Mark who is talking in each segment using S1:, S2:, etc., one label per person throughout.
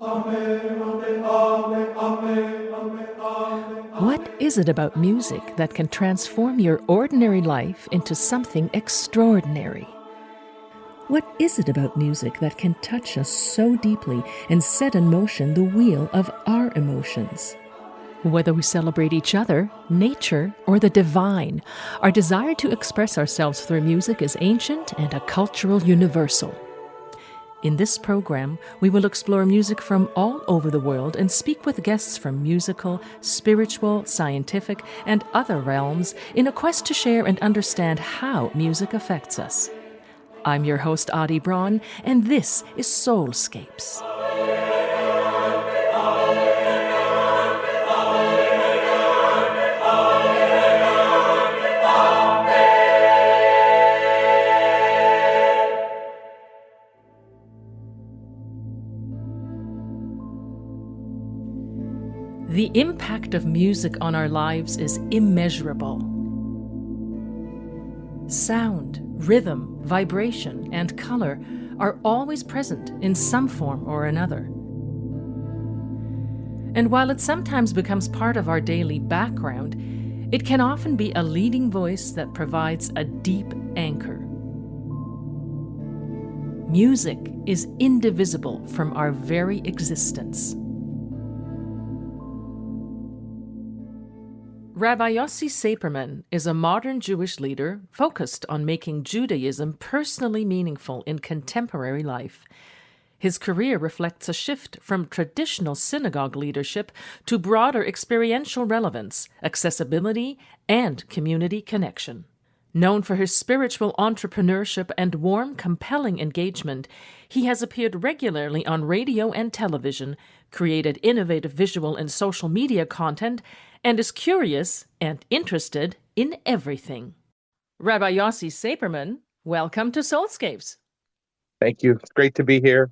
S1: What is it about music that can transform your ordinary life into something extraordinary? What is it about music that can touch us so deeply and set in motion the wheel of our emotions? Whether we celebrate each other, nature, or the divine, our desire to express ourselves through music is ancient and a cultural universal. In this program, we will explore music from all over the world and speak with guests from musical, spiritual, scientific, and other realms in a quest to share and understand how music affects us. I'm your host, BRAUN, and this is Soulscapes. The impact of music on our lives is immeasurable. Sound, rhythm, vibration, and color are always present in some form or another. And while it sometimes becomes part of our daily background, it can often be a leading voice that provides a deep anchor. Music is indivisible from our very existence. Rabbi Yossi Sapirman is a modern Jewish leader focused on making Judaism personally meaningful in contemporary life. His career reflects a shift from traditional synagogue leadership to broader experiential relevance, accessibility, and community connection. Known for his spiritual entrepreneurship and warm, compelling engagement, he has appeared regularly on radio and television, created innovative visual and social media content, and is curious and interested in everything. Rabbi Yossi Sapirman, welcome to Soulscapes.
S2: Thank you. It's great to be here.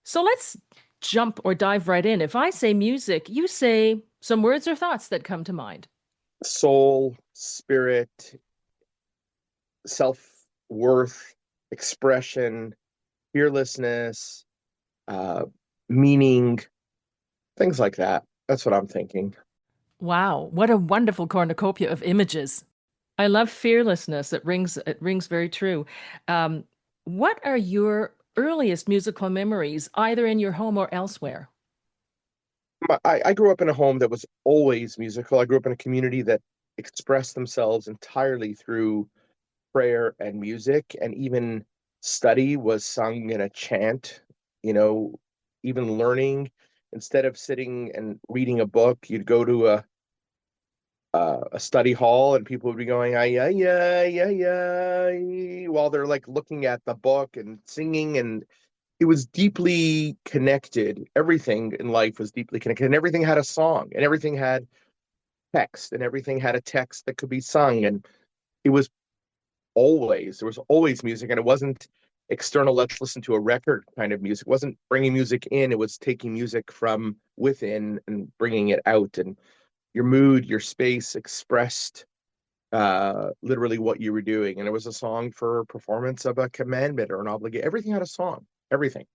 S1: So let's jump or dive right in. If I say music, you say some words or thoughts that come to mind.
S2: Soul, spirit, self-worth, expression, fearlessness, meaning, things like that. That's what I'm thinking.
S1: Wow, what a wonderful cornucopia of images. I love fearlessness. It rings very true. What are your earliest musical memories, either in your home or elsewhere?
S2: I grew up in a home that was always musical. I grew up in a community that expressed themselves entirely through prayer and music, and even study was sung in a chant. Even learning, instead of sitting and reading a book, you'd go to a study hall and people would be going ay ay ay ay ay while they're like looking at the book and singing, and it was deeply connected. Everything in life was deeply connected, and everything had a song, and everything had text, and everything had a text that could be sung, and there was always music, and it wasn't external, let's listen to a record kind of music. It wasn't bringing music in, it was taking music from within and bringing it out, and your mood, your space expressed literally what you were doing. And it was a song for performance of a commandment or an obligation. Everything had a song, everything.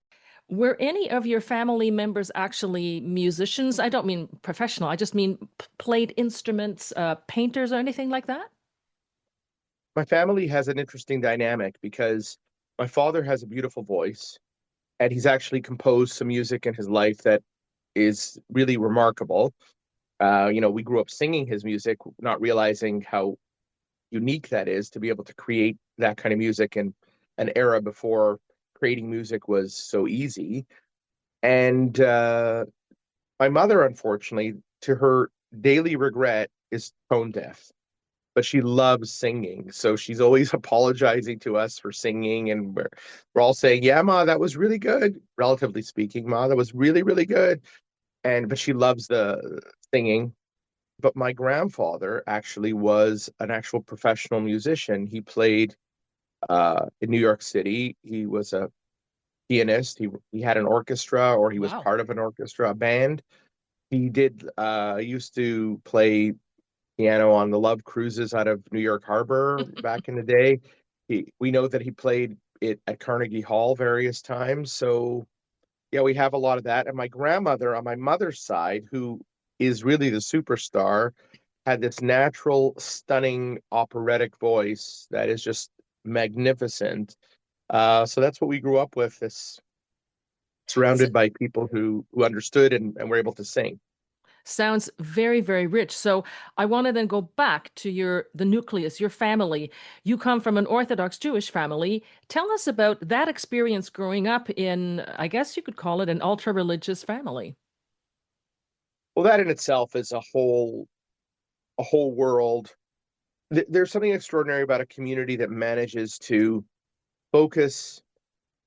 S1: Were any of your family members actually musicians? I don't mean professional, I just mean played instruments, painters or anything like that?
S2: My family has an interesting dynamic because my father has a beautiful voice, and he's actually composed some music in his life that is really remarkable. We grew up singing his music, not realizing how unique that is to be able to create that kind of music in an era before creating music was so easy. And my mother, unfortunately, to her daily regret, is tone deaf, but she loves singing. So she's always apologizing to us for singing. And we're all saying, yeah, Ma, that was really good. Relatively speaking, Ma, that was really, really good. But she loves the singing. But my grandfather actually was an actual professional musician. He played in New York City. He was a pianist. He had an orchestra, or he was
S1: Wow.
S2: part of an orchestra, a band. He used to play piano on the love cruises out of New York Harbor back in the day. We know that he played it at Carnegie Hall various times. So Yeah, we have a lot of that. And my grandmother on my mother's side, who is really the superstar, had this natural, stunning operatic voice that is just magnificent. So that's what we grew up with, this
S1: So,
S2: surrounded by people who understood and were able to sing.
S1: sounds very, very rich. So I want to then go back to the nucleus, your family. You come from an Orthodox Jewish family. Tell us about that experience growing up in, I guess you could call it an ultra-religious family.
S2: Well, that in itself is a whole world. There's something extraordinary about a community that manages to focus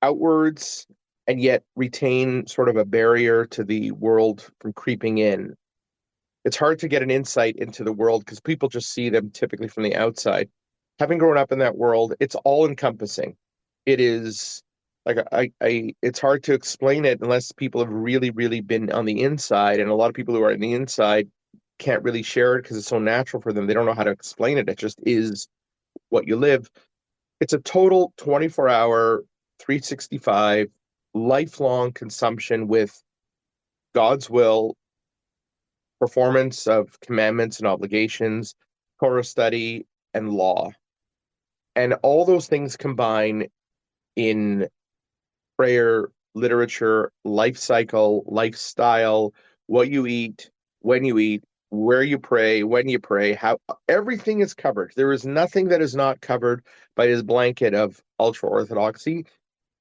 S2: outwards and yet retain sort of a barrier to the world from creeping in. It's hard to get an insight into the world because people just see them typically from the outside. Having grown up in that world, it's all encompassing. It is like it's hard to explain it unless people have really, really been on the inside. And a lot of people who are on the inside can't really share it because it's so natural for them. They don't know how to explain it. It just is what you live. It's a total 24-hour, 365, lifelong consumption with God's will, performance of commandments and obligations, Torah study, and law. And all those things combine in prayer, literature, life cycle, lifestyle, what you eat, when you eat, where you pray, when you pray, how everything is covered. There is nothing that is not covered by this blanket of ultra orthodoxy.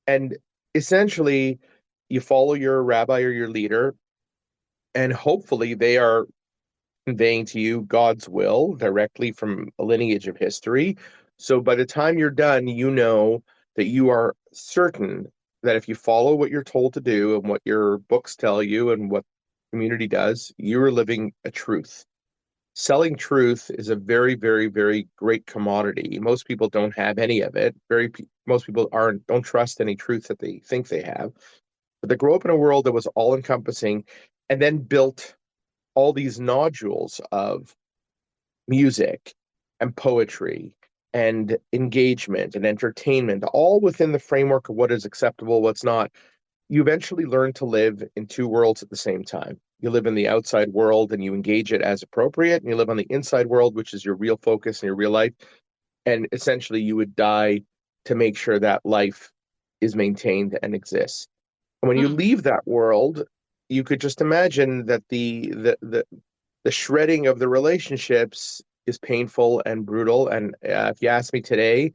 S2: And essentially, you follow your rabbi or your leader, and hopefully they are conveying to you God's will directly from a lineage of history. So by the time you're done, you know that you are certain that if you follow what you're told to do and what your books tell you and what community does, you are living a truth. Selling truth is a very, very, very great commodity. Most people don't have any of it. Most people aren't don't trust any truth that they think they have. But they grow up in a world that was all encompassing and then built all these nodules of music and poetry and engagement and entertainment, all within the framework of what is acceptable, what's not. You eventually learn to live in two worlds at the same time. You live in the outside world and you engage it as appropriate, and you live on the inside world, which is your real focus in your real life. And essentially, you would die to make sure that life is maintained and exists. And when you
S1: Mm.
S2: leave that world, you could just imagine that the shredding of the relationships is painful and brutal. And if you ask me today,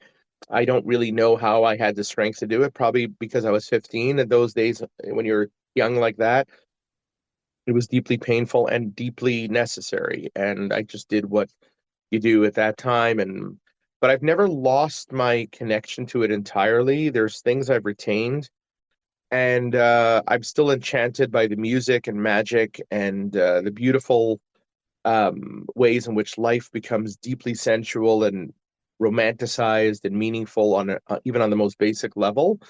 S2: I don't really know how I had the strength to do it. Probably because I was 15. And those days, when you're young like that, it was deeply painful and deeply necessary. And I just did what you do at that time. But I've never lost my connection to it entirely. There's things I've retained. And I'm still enchanted by the music and magic and the beautiful ways in which life becomes deeply sensual and romanticized and meaningful even on the most basic level.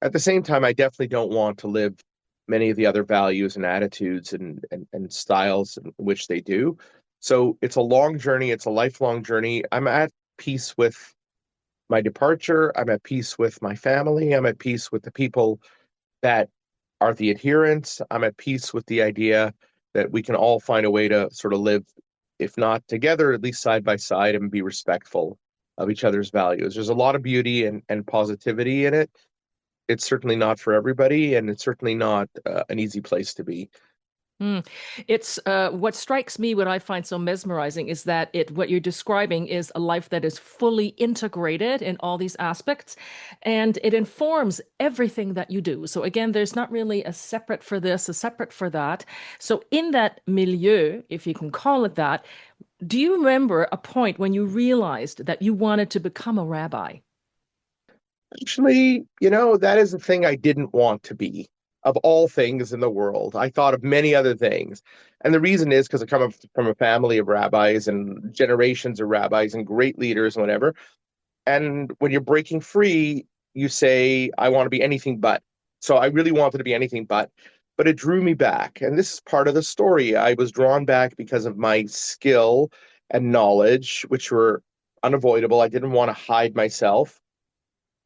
S2: At the same time, I definitely don't want to live many of the other values and attitudes and styles in which they do. So it's a long journey. It's a lifelong journey. I'm at peace with my departure. I'm at peace with my family. I'm at peace with the people that are the adherents. I'm at peace with the idea that we can all find a way to sort of live, if not together, at least side by side and be respectful of each other's values. There's a lot of beauty and positivity in it. It's certainly not for everybody, and it's certainly not an easy place to be.
S1: Mm. It's what strikes me, what I find so mesmerizing is that what you're describing is a life that is fully integrated in all these aspects, and it informs everything that you do. So again, there's not really a separate for this, a separate for that. So in that milieu, if you can call it that, do you remember a point when you realized that you wanted to become a rabbi?
S2: Actually, that is the thing I didn't want to be. Of all things in the world, I thought of many other things. And the reason is because I come up from a family of rabbis and generations of rabbis and great leaders and whatever. And when you're breaking free, you say, I want to be anything but. So I really wanted to be anything but it drew me back. And this is part of the story. I was drawn back because of my skill and knowledge, which were unavoidable. I didn't want to hide myself.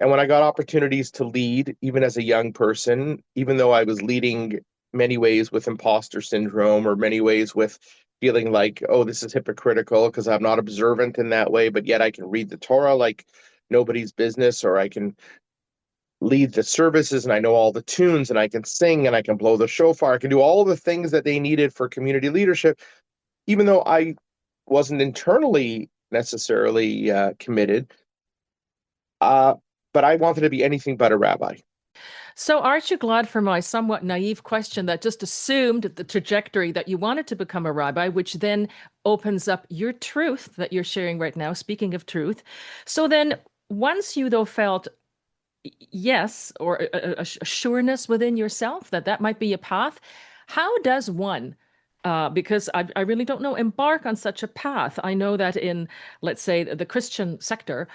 S2: And when I got opportunities to lead, even as a young person, even though I was leading many ways with imposter syndrome or many ways with feeling like, oh, this is hypocritical because I'm not observant in that way, but yet I can read the Torah like nobody's business, or I can lead the services and I know all the tunes and I can sing and I can blow the shofar. I can do all the things that they needed for community leadership, even though I wasn't internally necessarily committed. Uh, but I wanted to be anything but a rabbi.
S1: So, aren't you glad for my somewhat naive question that just assumed the trajectory that you wanted to become a rabbi, which then opens up your truth that you're sharing right now, speaking of truth. So then, once you though felt yes, or a sureness within yourself that that might be a path, how does one, because I really don't know, embark on such a path? I know that in, let's say, the Christian sector,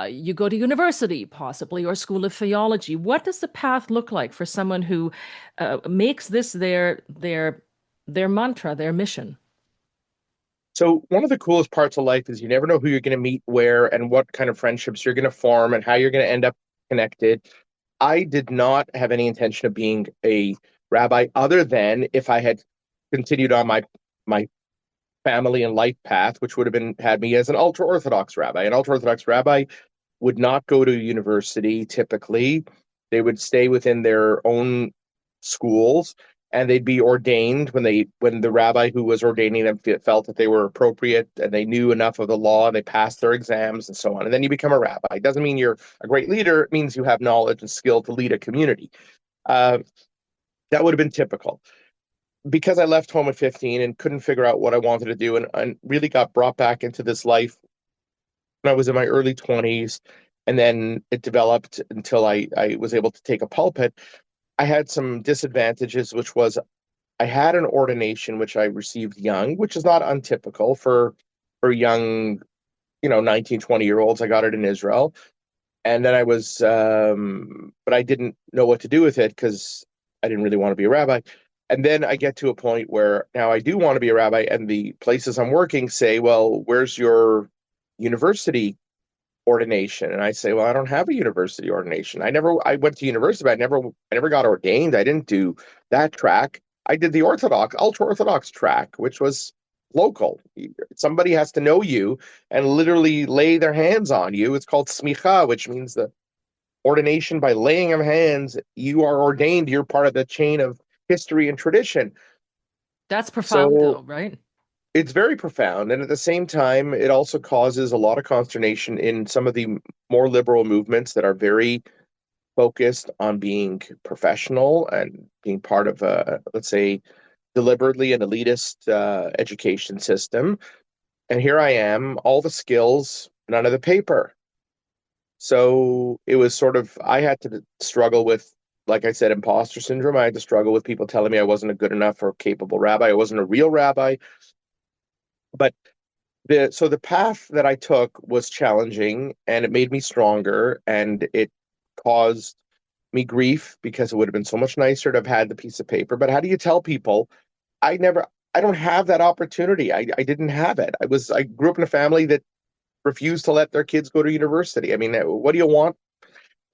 S1: you go to university possibly or school of theology. What does the path look like for someone who makes this their mantra, their mission?
S2: So one of the coolest parts of life is you never know who you're going to meet where and what kind of friendships you're going to form and how you're going to end up connected. I did not have any intention of being a rabbi other than if I had continued on my family and life path, which would have been had me as an ultra-Orthodox rabbi. An ultra-Orthodox rabbi would not go to university typically. They would stay within their own schools and they'd be ordained when the rabbi who was ordaining them felt that they were appropriate and they knew enough of the law and they passed their exams and so on. And then you become a rabbi. It doesn't mean you're a great leader. It means you have knowledge and skill to lead a community. Uh, that would have been typical. Because I left home at 15 and couldn't figure out what I wanted to do and really got brought back into this life when I was in my early 20s, and then it developed until I was able to take a pulpit. I had some disadvantages, which was I had an ordination which I received young, which is not untypical for young, 19, 20 year olds. I got it in Israel. And then but I didn't know what to do with it because I didn't really want to be a rabbi. And then I get to a point where now I do want to be a rabbi, and the places I'm working say, well, where's your university ordination? And I say, well, I don't have a university ordination. I went to university, but I never got ordained. I didn't do that track. I did the ultra Orthodox track, which was local. Somebody has to know you and literally lay their hands on you. It's called smicha, which means the ordination by laying of hands. You are ordained. You're part of the chain of history and tradition.
S1: That's profound,
S2: So
S1: though, right?
S2: it's very profound. And at the same time, it also causes a lot of consternation in some of the more liberal movements that are very focused on being professional and being part of let's say, deliberately an elitist education system. And here I am, all the skills, none of the paper. So it was sort of, I had to struggle with, like I said, imposter syndrome. I had to struggle with people telling me I wasn't a good enough or capable rabbi. I wasn't a real rabbi. But the path that I took was challenging and it made me stronger and it caused me grief because it would have been so much nicer to have had the piece of paper. But how do you tell people? I don't have that opportunity. I didn't have it. I grew up in a family that refused to let their kids go to university. I mean, what do you want?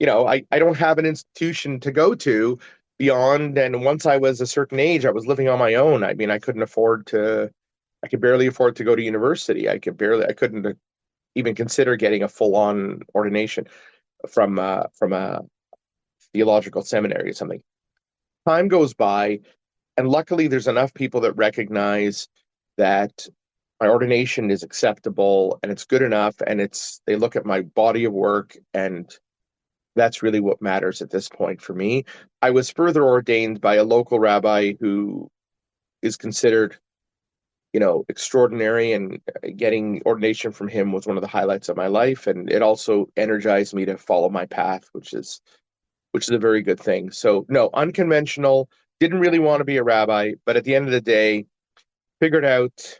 S2: I don't have an institution to go to beyond. And once I was a certain age, I was living on my own. I mean, I could barely afford to go to university. I couldn't even consider getting a full-on ordination from a theological seminary or something. Time goes by, and luckily there's enough people that recognize that my ordination is acceptable and it's good enough, and they look at my body of work, and that's really what matters at this point for me. I was further ordained by a local rabbi who is considered, extraordinary, and getting ordination from him was one of the highlights of my life. And it also energized me to follow my path, which is a very good thing. So no, unconventional, didn't really want to be a rabbi, but at the end of the day, figured out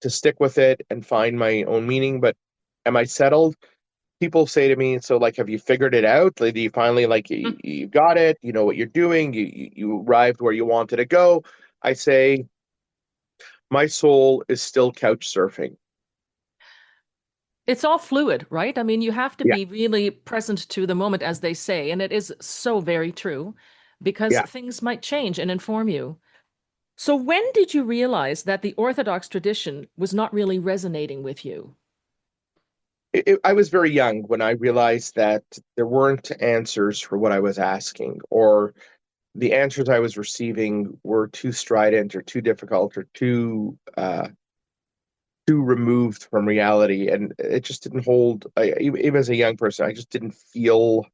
S2: to stick with it and find my own meaning. But am I settled? People say to me, so like, have you figured it out? Like, do you finally, like, you got it? You know what you're doing? You arrived where you wanted to go? I say, my soul is still couch surfing.
S1: It's all fluid, right? I mean, you have to
S2: Yeah,
S1: be really present to the moment, as they say, and it is so very true because
S2: yeah.
S1: things might change and inform you. So, when did you realize that the Orthodox tradition was not really resonating with you?
S2: I was very young when I realized that there weren't answers for what I was asking, or the answers I was receiving were too strident or too difficult or too removed from reality, and it just didn't hold. Even as a young person, I just didn't feel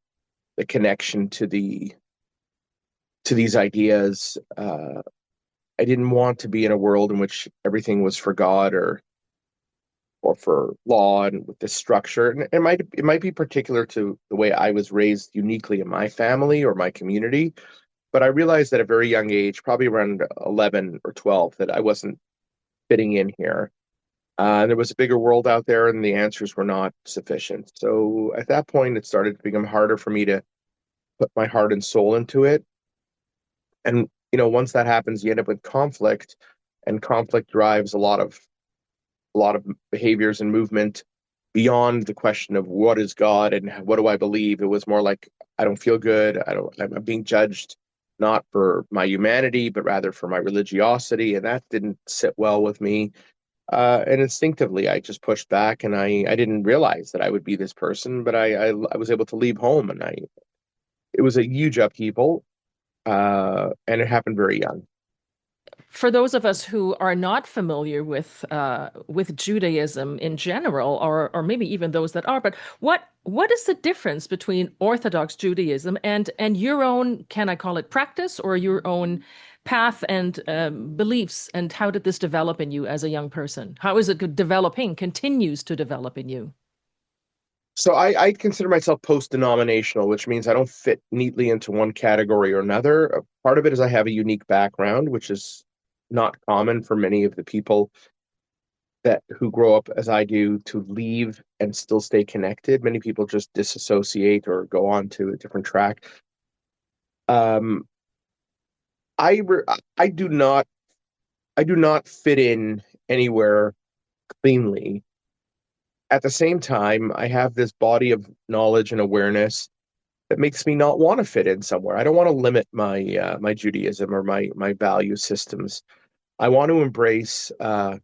S2: the connection to these ideas. I didn't want to be in a world in which everything was for God or for law and with this structure. And it might be particular to the way I was raised uniquely in my family or my community. But I realized at a very young age, probably around 11 or 12, that I wasn't fitting in here. There was a bigger world out there, and the answers were not sufficient. So at that point, it started to become harder for me to put my heart and soul into it. And once that happens, you end up with conflict, and conflict drives a lot of behaviors and movement beyond the question of what is God and what do I believe. It was more like I don't feel good. I'm being judged not for my humanity, but rather for my religiosity, and that didn't sit well with me. And instinctively, I just pushed back, and I didn't realize that I would be this person, but I was able to leave home, and I it was a huge upheaval, and it happened very young.
S1: For those of us who are not familiar with Judaism in general, or maybe even those that are, but what is the difference between Orthodox Judaism and your own, can I call it practice, or your own path and beliefs, and how did this develop in you as a young person? How is it developing, continues to develop in you?
S2: So I consider myself post-denominational, which means I don't fit neatly into one category or another. Part of it is I have a unique background, which is not common for many of the people that who grow up as I do to leave and still stay connected. Many people just disassociate or go on to a different track. Um, I re I do not fit in anywhere cleanly. At the same time, I have this body of knowledge and awareness that makes me not want to fit in somewhere. I don't want to limit my Judaism or my value systems. I want to embrace the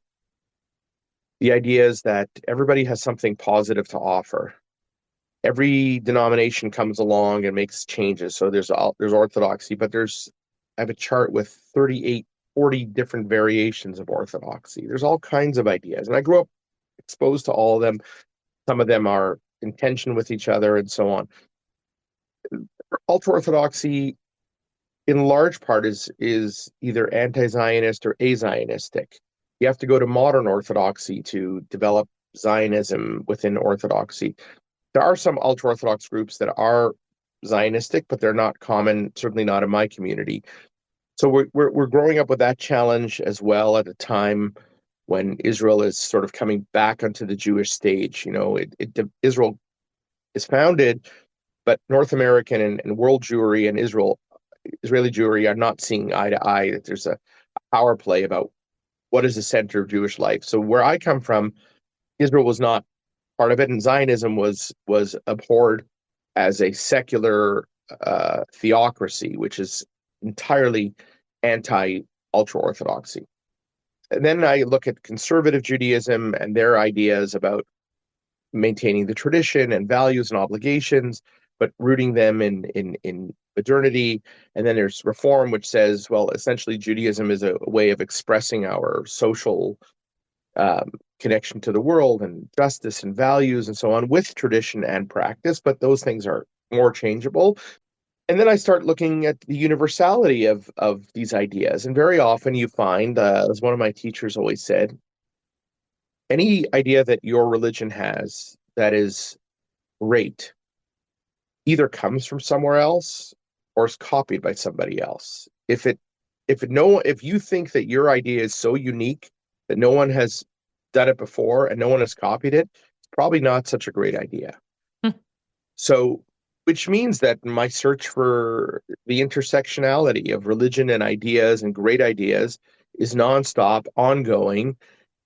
S2: ideas that everybody has something positive to offer. Every denomination comes along and makes changes. So there's orthodoxy, but I have a chart with 38, 40 different variations of orthodoxy. There's all kinds of ideas, and I grew up exposed to all of them. Some of them are in tension with each other, and so on. Ultra orthodoxy, in large part, is either anti-Zionist or a-Zionistic. You have to go to modern orthodoxy to develop Zionism within orthodoxy. There are some ultra orthodox groups that are Zionistic, but they're not common, certainly not in my community. So we're growing up with that challenge as well at a time when Israel is sort of coming back onto the Jewish stage. Israel is founded, but North American and world Jewry and Israeli Jewry are not seeing eye to eye. That there's a power play about what is the center of Jewish life. So where I come from, Israel was not part of it, and Zionism was abhorred as a secular theocracy, which is entirely anti ultra orthodoxy. And then I look at conservative Judaism and their ideas about maintaining the tradition and values and obligations, but rooting them in modernity. And then there's reform, which says, well, essentially Judaism is a way of expressing our social connection to the world and justice and values and so on with tradition and practice, but those things are more changeable. And then I start looking at the universality of these ideas. And very often you find, as one of my teachers always said, any idea that your religion has that is great either comes from somewhere else or is copied by somebody else. If you think that your idea is so unique that no one has done it before and no one has copied it, it's probably not such a great idea. So, which means that my search for the intersectionality of religion and ideas and great ideas is nonstop, ongoing,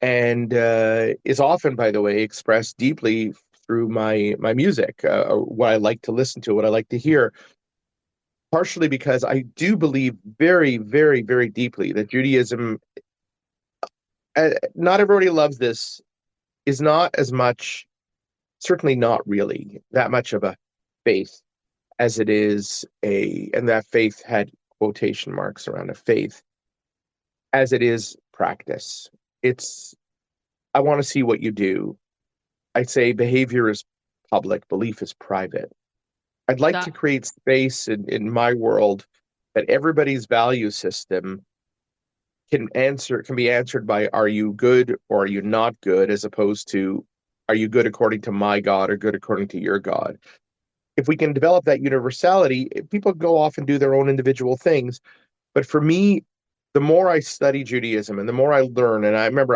S2: and is often, by the way, expressed deeply through my music, what I like to listen to, what I like to hear. Partially because I do believe very, very, very deeply that Judaism, not everybody loves this, is not as much, certainly not really that much of a faith as it is and that faith had quotation marks around a faith, as it is practice. It's, I want to see what you do. I say behavior is public, belief is private. I'd like to
S1: That
S2: create space in my world that everybody's value system can be answered by are you good or are you not good, as opposed to are you good according to my God or good according to your God. If we can develop that universality, people go off and do their own individual things. But for me, the more I study Judaism and the more I learn, and I remember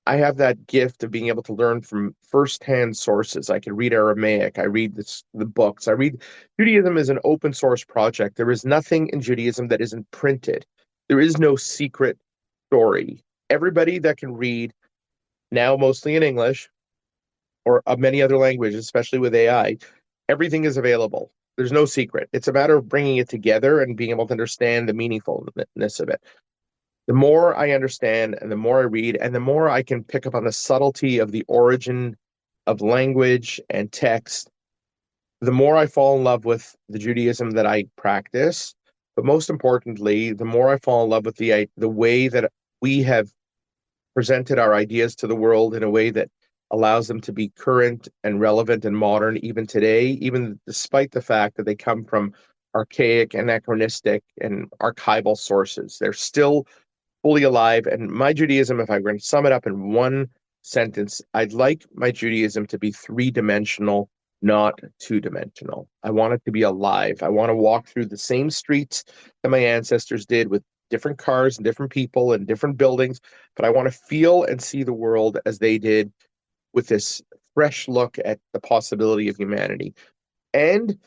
S2: I have that gift of being able to learn from firsthand sources. I can read Aramaic, I read the books, I read Judaism is an open source project. There is nothing in Judaism that isn't printed. There is no secret story. Everybody that can read, now mostly in English or many other languages, especially with AI, everything is available. There's no secret. It's a matter of bringing it together and being able to understand the meaningfulness of it. The more I understand and the more I read, and the more I can pick up on the subtlety of the origin of language and text, the more I fall in love with the Judaism that I practice. But most importantly, the more I fall in love with the way that we have presented our ideas to the world in a way that allows them to be current and relevant and modern even today, even despite the fact that they come from archaic, anachronistic, and archival sources. They're still fully alive. And my Judaism, if I were to sum it up in one sentence, I'd like my Judaism to be three-dimensional, not two-dimensional. I want it to be alive. I want to walk through the same streets that my ancestors did with different cars and different people and different buildings, but I want to feel and see the world as they did with this fresh look at the possibility of humanity. And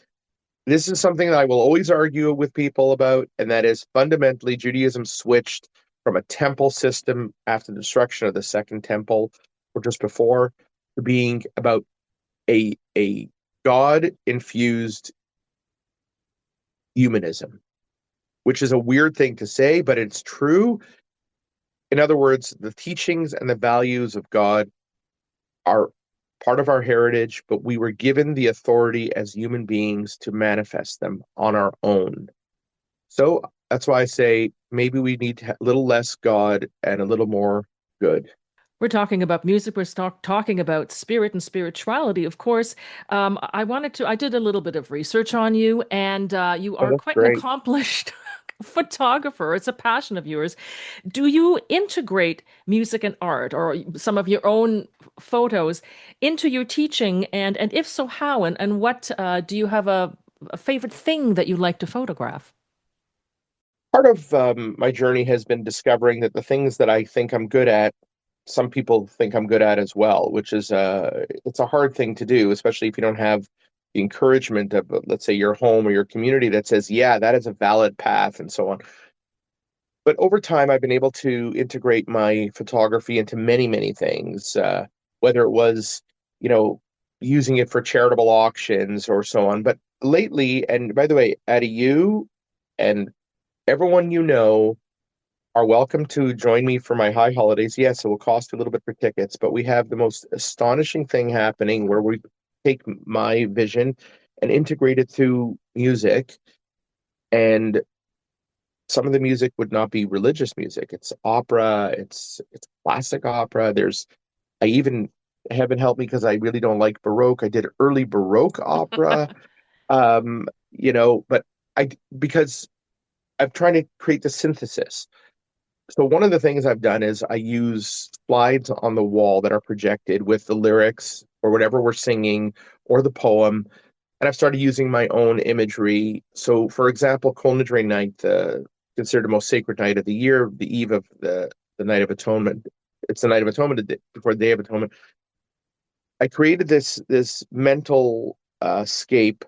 S2: this is something that I will always argue with people about, and that is fundamentally Judaism switched from a temple system after the destruction of the Second Temple, or just before, to being about a God-infused humanism, which is a weird thing to say, but it's true. In other words, the teachings and the values of God are part of our heritage, but we were given the authority as human beings to manifest them on our own. So that's why I say maybe we need a little less God and a little more good.
S1: we're talking about music. We're talking about spirit and spirituality, of course. I did a little bit of research on you, and you
S2: Oh,
S1: are
S2: that's
S1: quite an
S2: great.
S1: accomplished photographer. It's a passion of yours. Do you integrate music and art or some of your own photos into your teaching? And if so, how? And what do you have a favorite thing that you like to photograph?
S2: Part of my journey has been discovering that the things that I think I'm good at, some people think I'm good at as well, which is it's a hard thing to do, especially if you don't have the encouragement of, let's say, your home or your community that says, yeah, that is a valid path and so on. But over time, I've been able to integrate my photography into many, many things, whether it was, you know, using it for charitable auctions or so on. But lately, and by the way, Addie, you and everyone you know are welcome to join me for my high holidays. Yes, it will cost a little bit for tickets, but we have the most astonishing thing happening where we take my vision and integrate it to music. And some of the music would not be religious music. It's opera, it's classic opera. There's I even heaven help me because I really don't like Baroque. I did early Baroque opera. But I because I'm trying to create the synthesis. So one of the things I've done is I use slides on the wall that are projected with the lyrics or whatever we're singing or the poem, and I've started using my own imagery. So, for example, Kol Nidre night, considered the most sacred night of the year, the eve of the Night of Atonement. It's the Night of Atonement before the Day of Atonement. I created this mental scape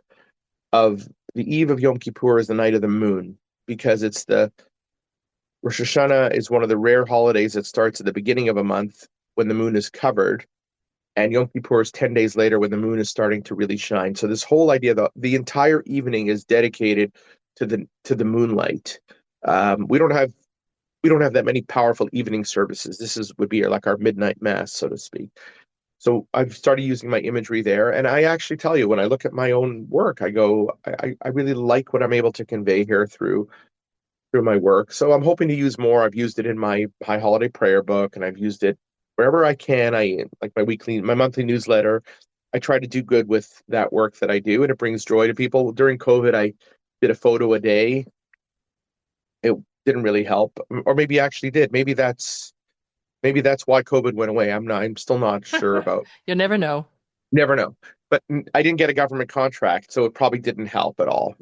S2: of the eve of Yom Kippur is the night of the moon because it's Rosh Hashanah is one of the rare holidays that starts at the beginning of a month when the moon is covered, and Yom Kippur is 10 days later when the moon is starting to really shine. So this whole idea that the entire evening is dedicated to the moonlight. We don't have that many powerful evening services. This is would be like our midnight mass, so to speak. So I've started using my imagery there, and I actually tell you when I look at my own work, I go, I really like what I'm able to convey here through my work. So I'm hoping to use more. I've used it in my High Holiday Prayer book, and I've used it wherever I can. I like my monthly newsletter. I try to do good with that work that I do, and it brings joy to people. During COVID, I did a photo a day. It didn't really help, or maybe actually did. Maybe that's why COVID went away. I'm still not sure about.
S1: You never know.
S2: Never know. But I didn't get a government contract, so it probably didn't help at all.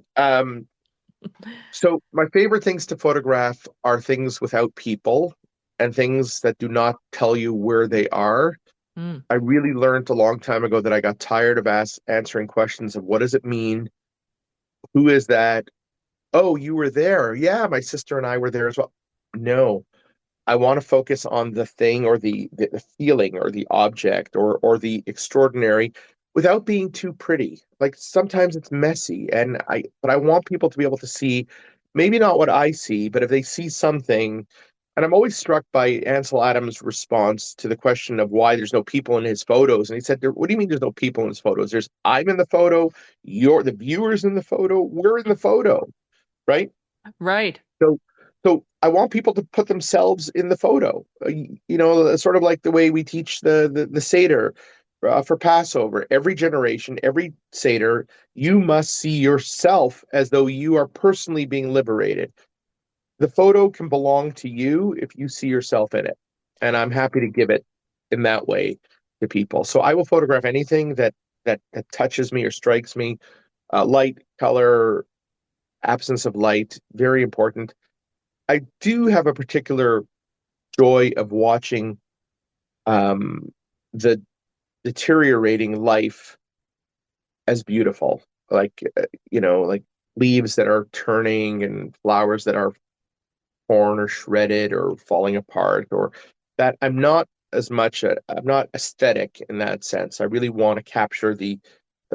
S2: So my favorite things to photograph are things without people and things that do not tell you where they are.
S1: Mm.
S2: I really learned a long time ago that I got tired of answering questions of what does it mean? Who is that? Oh, you were there. Yeah, my sister and I were there as well. No, I want to focus on the thing or the feeling or the object or the extraordinary without being too pretty. Like sometimes it's messy but I want people to be able to see maybe not what I see, but if they see something, and I'm always struck by Ansel Adams' response to the question of why there's no people in his photos. And he said, what do you mean there's no people in his photos? I'm in the photo, you're the viewers in the photo, we're in the photo, right?
S1: Right.
S2: So, so I want people to put themselves in the photo. Sort of like the way we teach the Seder for Passover. Every generation, every Seder, you must see yourself as though you are personally being liberated. The photo can belong to you if you see yourself in it, and I'm happy to give it in that way to people. So I will photograph anything that touches me or strikes me. Light, color, absence of light, very important. I do have a particular joy of watching the deteriorating life as beautiful, like leaves that are turning and flowers that are torn or shredded or falling apart, or that I'm not aesthetic in that sense. I really want to capture the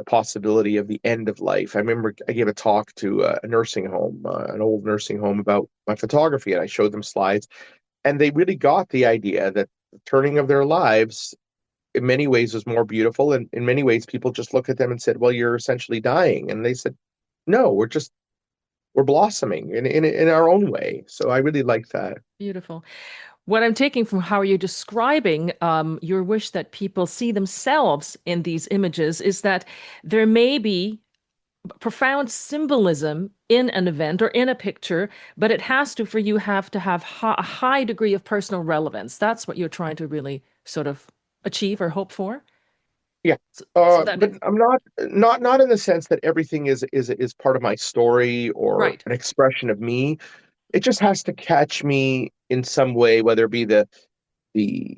S2: possibility of the end of life. I remember I gave a talk to a nursing home, an old nursing home, about my photography, and I showed them slides, and they really got the idea that the turning of their lives in many ways was more beautiful, and in many ways people just looked at them and said, well, you're essentially dying, and they said, no, we're blossoming in our own way. So I really like that.
S1: Beautiful. What I'm taking from how you're describing your wish that people see themselves in these images is that there may be profound symbolism in an event or in a picture, but it has to, for you, have to have a high degree of personal relevance. That's what you're trying to really sort of achieve or hope for.
S2: Yeah.
S1: So that
S2: But
S1: it's
S2: I'm not in the sense that everything is part of my story or
S1: right.
S2: an expression of me. It just has to catch me in some way, whether it be the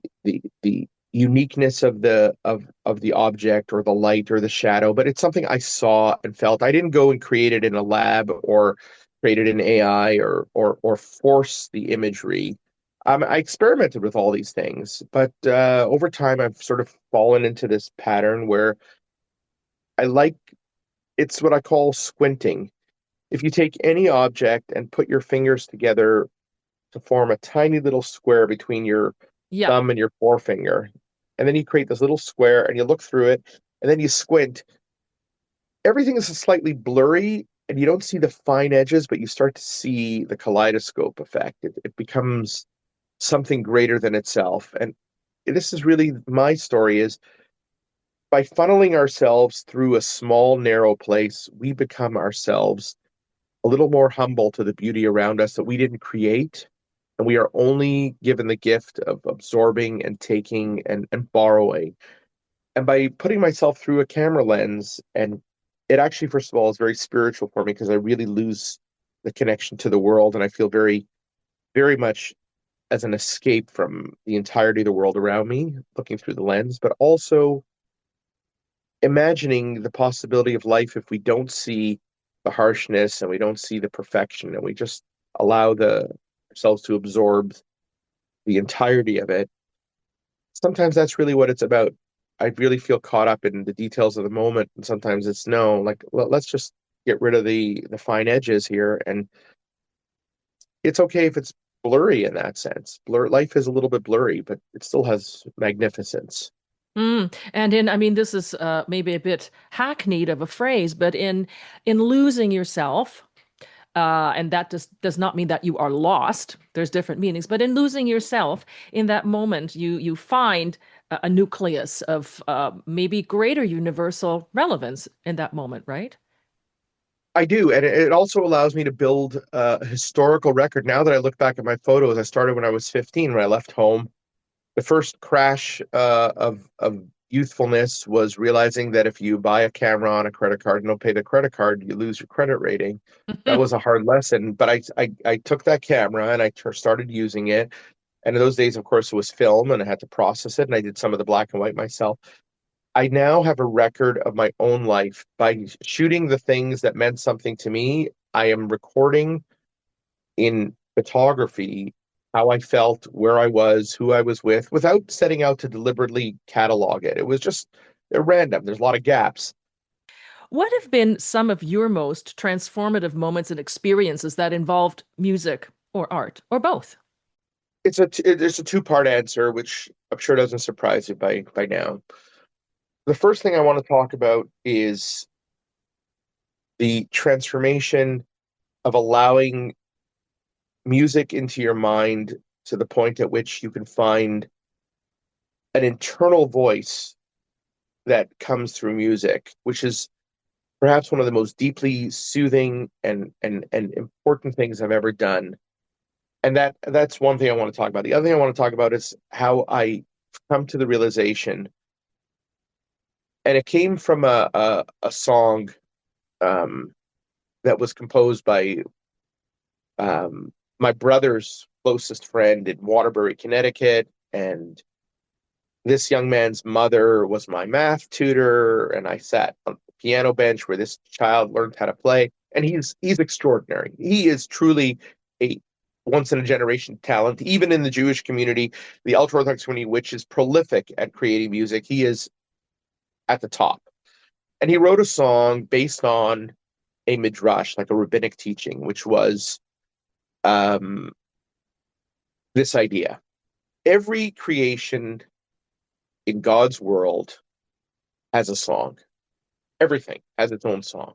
S2: uniqueness of the object or the light or the shadow, but it's something I saw and felt. I didn't go and create it in a lab or create it in AI or force the imagery. I experimented with all these things, but over time I've sort of fallen into this pattern where I like it's what I call squinting. If you take any object and put your fingers together to form a tiny little square between your
S1: Yeah.
S2: thumb and your forefinger. And then you create this little square and you look through it and then you squint. Everything is slightly blurry and you don't see the fine edges, but you start to see the kaleidoscope effect. It becomes something greater than itself. And this is really my story is by funneling ourselves through a small, narrow place, we become ourselves a little more humble to the beauty around us that we didn't create. And we are only given the gift of absorbing and taking and borrowing. And by putting myself through a camera lens, and it actually, first of all, is very spiritual for me because I really lose the connection to the world. And I feel very, very much as an escape from the entirety of the world around me, looking through the lens, but also imagining the possibility of life if we don't see the harshness and we don't see the perfection and we just allow the ourselves to absorb the entirety of it. Sometimes that's really what it's about. I really feel caught up in the details of the moment, and sometimes it's no, like let's just get rid of the fine edges here, and it's okay if it's blurry in that sense. Life is a little bit blurry, but it still has magnificence.
S1: And I mean, this is maybe a bit hackneyed of a phrase, but in losing yourself, and that does not mean that you are lost. There's different meanings, but in losing yourself in that moment, you find a nucleus of maybe greater universal relevance in that moment, right?
S2: I do, and it also allows me to build a historical record. Now that I look back at my photos, I started when I was 15, when I left home. The first crash of youthfulness was realizing that if you buy a camera on a credit card and don't pay the credit card, you lose your credit rating. That was a hard lesson, but I took that camera and I started using it. And in those days, of course, it was film, and I had to process it, and I did some of the black and white myself. I now have a record of my own life by shooting the things that meant something to me. I am recording in photography how I felt, where I was, who I was with, without setting out to deliberately catalog it. It was just random. There's a lot of gaps.
S1: What have been some of your most transformative moments and experiences that involved music or art or both?
S2: There's a two-part answer, which I'm sure doesn't surprise you by now. The first thing I want to talk about is the transformation of allowing music into your mind to the point at which you can find an internal voice that comes through music, which is perhaps one of the most deeply soothing and important things I've ever done. And that's one thing I want to talk about. The other thing I want to talk about is how I come to the realization, and it came from a song that was composed by my brother's closest friend in Waterbury, Connecticut, and this young man's mother was my math tutor, and I sat on the piano bench where this child learned how to play. And he's extraordinary. He is truly a once in a generation talent, even in the Jewish community, the ultra Orthodox community, which is prolific at creating music. He is at the top. And he wrote a song based on a midrash, like a rabbinic teaching, which was this idea: every creation in God's world has a song. Everything has its own song.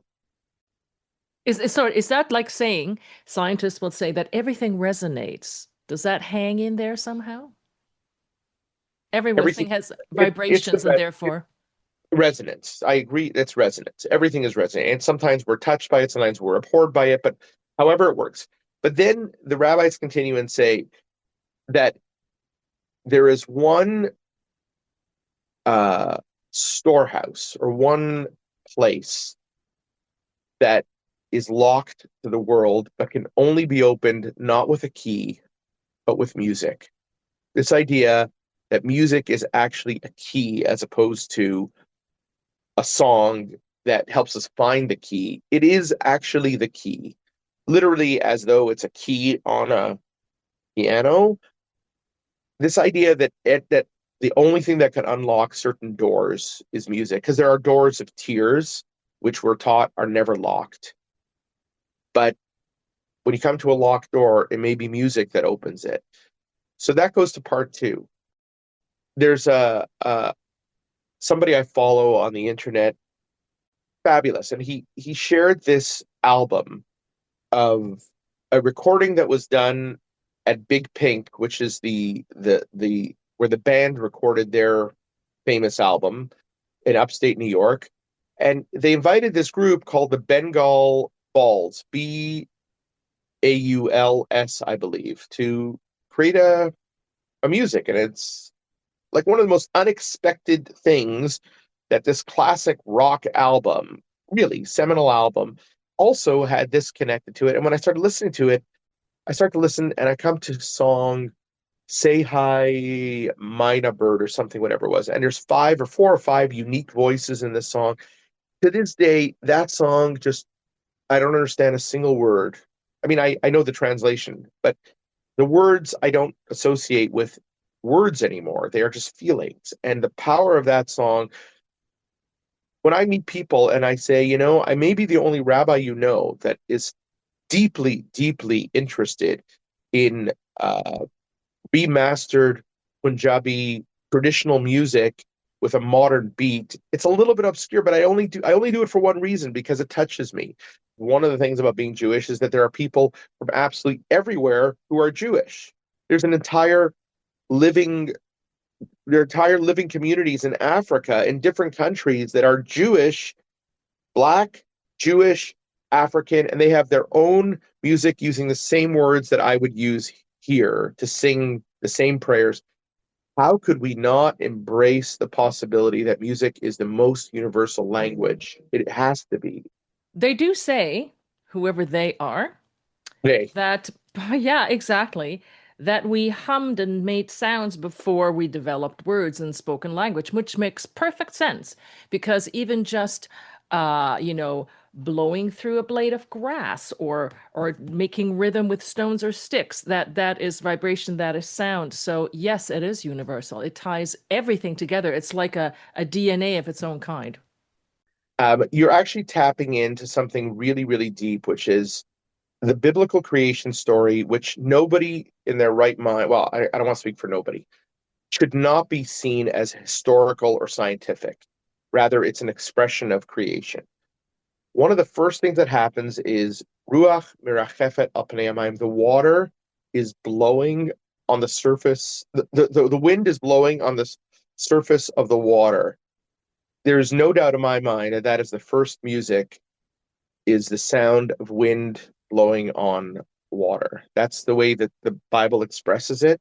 S1: Is that like saying scientists will say that everything resonates? Does that hang in there somehow? Everything
S2: Everything,
S1: has
S2: it's
S1: vibrations and therefore.
S2: resonance. I agree. It's resonance. Everything is resonant. And sometimes we're touched by it, sometimes we're abhorred by it, but however it works. But then the rabbis continue and say that there is one storehouse or one place that is locked to the world, but can only be opened not with a key, but with music. This idea that music is actually a key as opposed to a song that helps us find the key. It is actually the key, literally as though it's a key on a piano. This idea that the only thing that can unlock certain doors is music, because there are doors of tears, which we're taught are never locked. But when you come to a locked door, it may be music that opens it. So that goes to part two. There's somebody I follow on the internet, fabulous, and he shared this album of a recording that was done at Big Pink, which is the where the band recorded their famous album in upstate New York. And they invited this group called the Bengal Balls, Bauls, I believe, to create a music. And it's like one of the most unexpected things that this classic rock album, really seminal album, also had this connected to it. And when I started listening to it, I start to listen and I come to song Say Hi, Mina Bird or something, whatever it was. And there's four or five unique voices in this song. To this day, that song just, I don't understand a single word. I mean, I know the translation, but The words I don't associate with words anymore. They are just feelings. And the power of that song, when I meet people and I say, I may be the only rabbi that is deeply, deeply interested in remastered Punjabi traditional music with a modern beat. It's a little bit obscure, but I only do it for one reason, because it touches me. One of the things about being Jewish is that there are people from absolutely everywhere who are Jewish. There's an entire living there are entire living communities in Africa, in different countries, that are Jewish, Black, Jewish, African, and they have their own music using the same words that I would use here to sing the same prayers. How could we not embrace the possibility that music is the most universal language? It has to be.
S1: They do say, whoever they are,
S2: Hey,
S1: that, yeah, exactly, that we hummed and made sounds before we developed words in spoken language, which makes perfect sense because even just, blowing through a blade of grass or making rhythm with stones or sticks, that is vibration, that is sound. So yes, it is universal. It ties everything together. It's like a DNA of its own kind.
S2: you're actually tapping into something really, really deep, which is the biblical creation story, which nobody in their right mind, well, I don't want to speak for nobody, should not be seen as historical or scientific. Rather, it's an expression of creation. One of the first things that happens is Ruach mirachefet al pnei hamayim. The water is blowing on the surface. The wind is blowing on the surface of the water. There's no doubt in my mind that that is the first music, is the sound of wind blowing on water. That's the way that the Bible expresses it.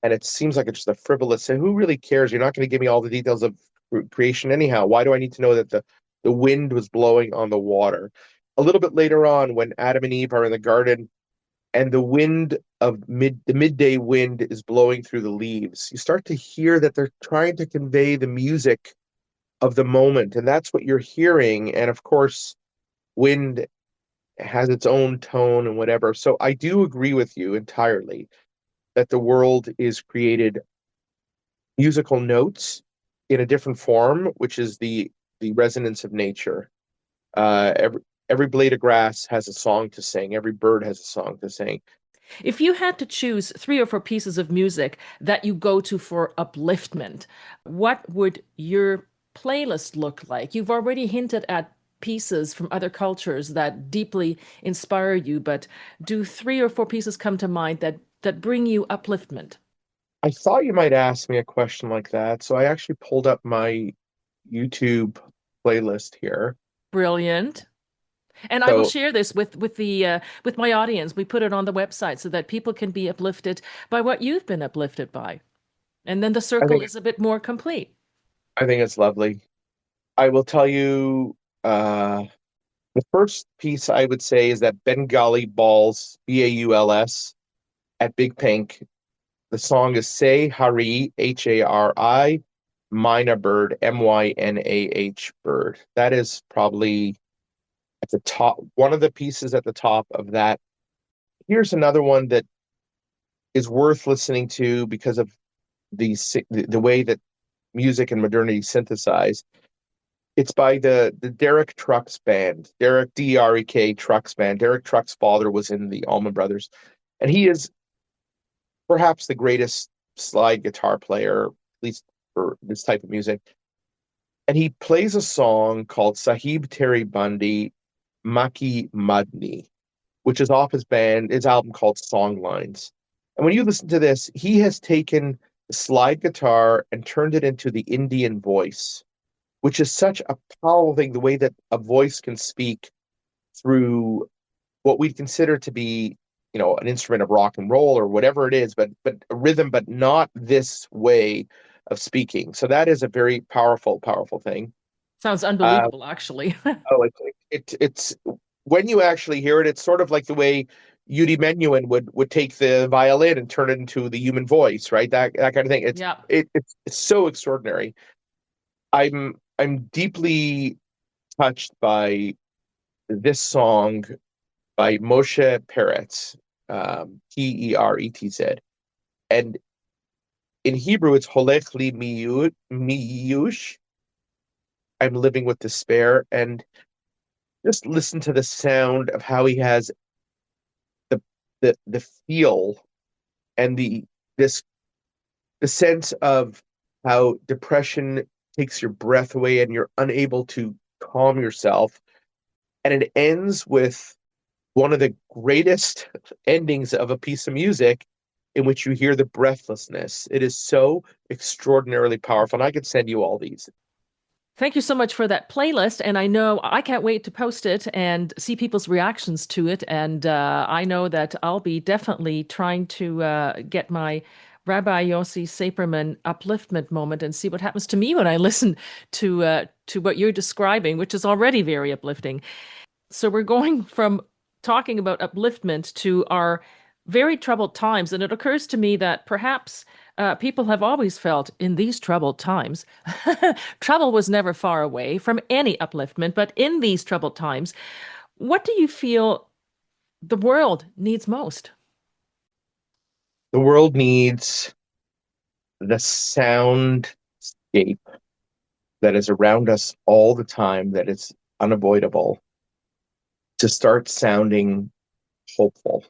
S2: And it seems like it's just a frivolous, and who really cares? You're not going to give me all the details of creation anyhow. Why do I need to know that the wind was blowing on the water? A little bit later on, when Adam and Eve are in the garden and the midday wind is blowing through the leaves, you start to hear that they're trying to convey the music of the moment. And that's what you're hearing. And of course, wind has its own tone and whatever. So I do agree with you entirely that the world is created musical notes in a different form, which is the resonance of nature. Every blade of grass has a song to sing. Every bird has a song to sing.
S1: If you had to choose three or four pieces of music that you go to for upliftment, what would your playlist look like? You've already hinted at pieces from other cultures that deeply inspire you, but do three or four pieces come to mind that bring you upliftment?
S2: I thought you might ask me a question like that, so I actually pulled up my YouTube playlist here.
S1: Brilliant. And I will
S2: So
S1: share this with my audience. We put it on the website so that people can be uplifted by what you've been uplifted by. And then the
S2: I
S1: circle
S2: think
S1: is a bit more complete.
S2: I think it's lovely. I will tell you, the first piece I would say is that Bengali Balls, Bauls, at Big Pink. The song is Say Hari, Hari, Myna Bird, Mynah Bird. That is probably at the top, one of the pieces at the top of that. Here's another one that is worth listening to because of the way that music and modernity synthesize. It's by the Derek Trucks band, Derek Drek Trucks band. Derek Trucks' father was in the Allman Brothers, and he is perhaps the greatest slide guitar player, at least for this type of music. And he plays a song called Sahib Terry Bundy Maki Madni, which is off his album called Songlines. And when you listen to this, he has taken the slide guitar and turned it into the Indian voice, which is such a powerful thing, the way that a voice can speak through what we consider to be, an instrument of rock and roll or whatever it is, but a rhythm, but not this way of speaking. So that is a very powerful, powerful thing.
S1: Sounds
S2: Uh,
S1: unbelievable, actually.
S2: oh, it's when you actually hear it, it's sort of like the way Yudi Menuhin would take the violin and turn it into the human voice, right? That kind of thing.
S1: Yeah.
S2: It's so extraordinary. I'm deeply touched by this song by Moshe Peretz. Teretz. And in Hebrew, it's holech li miyush. I'm living with despair. And just listen to the sound of how he has the the feel and this the sense of how depression takes your breath away and you're unable to calm yourself. And it ends with one of the greatest endings of a piece of music in which you hear the breathlessness. It is so extraordinarily powerful. And I could send you all these.
S1: Thank you so much for that playlist. And I know I can't wait to post it and see people's reactions to it. And I know that I'll be definitely trying to get my Rabbi Yossi Sapirman upliftment moment and see what happens to me when I listen to what you're describing, which is already very uplifting. So we're going from talking about upliftment to our very troubled times. And it occurs to me that perhaps people have always felt in these troubled times, trouble was never far away from any upliftment, but in these troubled times, what do you feel the world needs most?
S2: The world needs the soundscape that is around us all the time, that is unavoidable, to start sounding hopeful.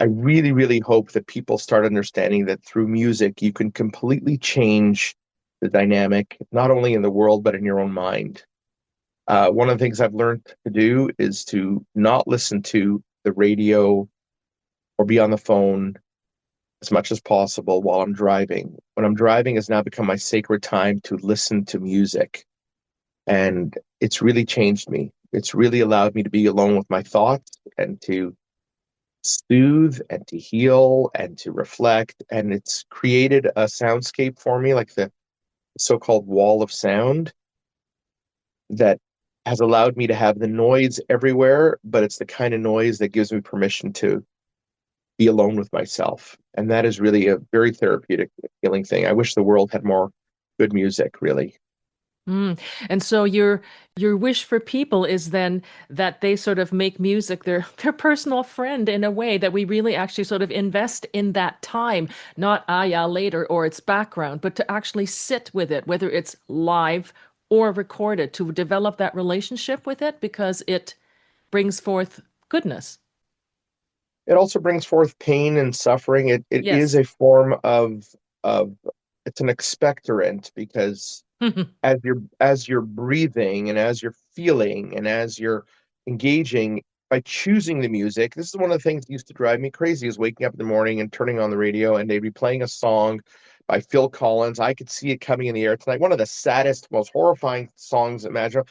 S2: I really, really hope that people start understanding that through music, you can completely change the dynamic, not only in the world, but in your own mind. One of the things I've learned to do is to not listen to the radio or be on the phone as much as possible while I'm driving. When I'm driving has now become my sacred time to listen to music. And it's really changed me. It's really allowed me to be alone with my thoughts and to soothe and to heal and to reflect. And it's created a soundscape for me, like the so-called wall of sound, that has allowed me to have the noise everywhere, but it's the kind of noise that gives me permission to be alone with myself. And that is really a very therapeutic, healing thing. I wish the world had more good music, really.
S1: And so your wish for people is then that they sort of make music their personal friend in a way, that we really actually sort of invest in that time, not yeah later or its background, but to actually sit with it, whether it's live or recorded, to develop that relationship with it because it brings forth goodness.
S2: It also brings forth pain and suffering. It is
S1: Yes.
S2: a form of it's an expectorant, because as you're breathing and as you're feeling and as you're engaging by choosing the music. This is one of the things that used to drive me crazy, is waking up in the morning and turning on the radio and they'd be playing a song by Phil Collins. I could see it coming in the air tonight. One of the saddest, most horrifying songs imaginable.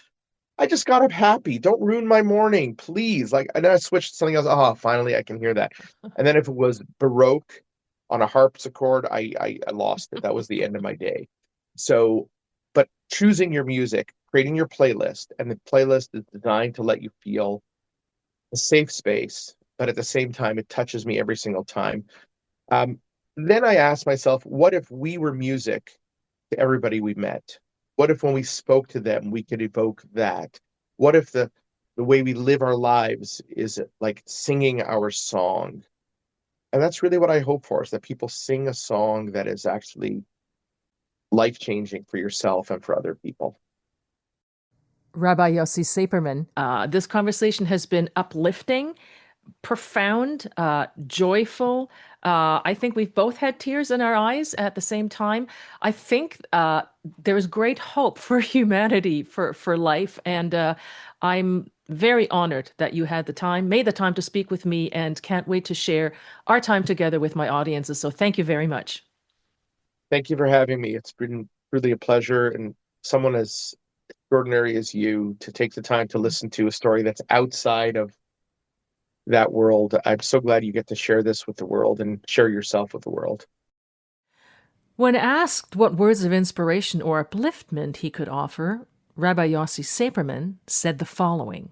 S2: I just got up happy. Don't ruin my morning, please. Like, and then I switched to something else. Oh, finally I can hear that. And then if it was Baroque on a harpsichord, I lost it. That was the end of my day. So, but choosing your music, creating your playlist, and the playlist is designed to let you feel a safe space, but at the same time, it touches me every single time. Um, then I asked myself, what if we were music to everybody we met? What if when we spoke to them, we could evoke that? What if the way we live our lives is like singing our song? And that's really what I hope for, is that people sing a song that is actually life-changing for yourself and for other people.
S1: Rabbi Yossi Sapirman, this conversation has been uplifting, profound, joyful. I think we've both had tears in our eyes at the same time. I think there's great hope for humanity, for life, and I'm very honored that you had the time, made the time to speak with me, and can't wait to share our time together with my audiences. So thank you very much.
S2: Thank you for having me. It's been really a pleasure, and someone as extraordinary as you to take the time to listen to a story that's outside of that world. I'm so glad you get to share this with the world and share yourself with the world.
S1: When asked what words of inspiration or upliftment he could offer, Rabbi Yossi Sapirman said the following.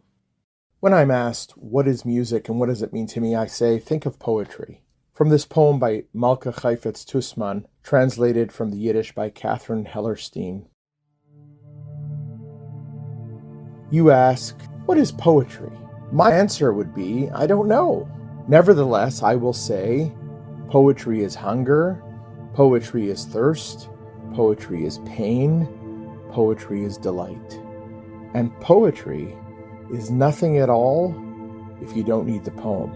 S3: When I'm asked, what is music and what does it mean to me, I say, think of poetry. From this poem by Malka Chaifetz Tussman, translated from the Yiddish by Catherine Hellerstein. You ask, what is poetry? My answer would be, I don't know. Nevertheless, I will say, poetry is hunger, poetry is thirst, poetry is pain, poetry is delight. And poetry is nothing at all if you don't need the poem.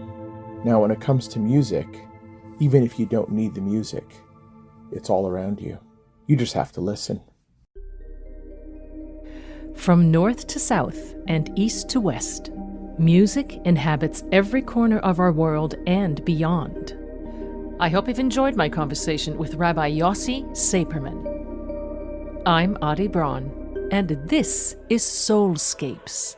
S3: Now, when it comes to music, even if you don't need the music, it's all around you. You just have to listen.
S1: From north to south and east to west, music inhabits every corner of our world and beyond. I hope you've enjoyed my conversation with Rabbi Yossi Sapirman. I'm Adi BRAUN, and this is Soulscapes.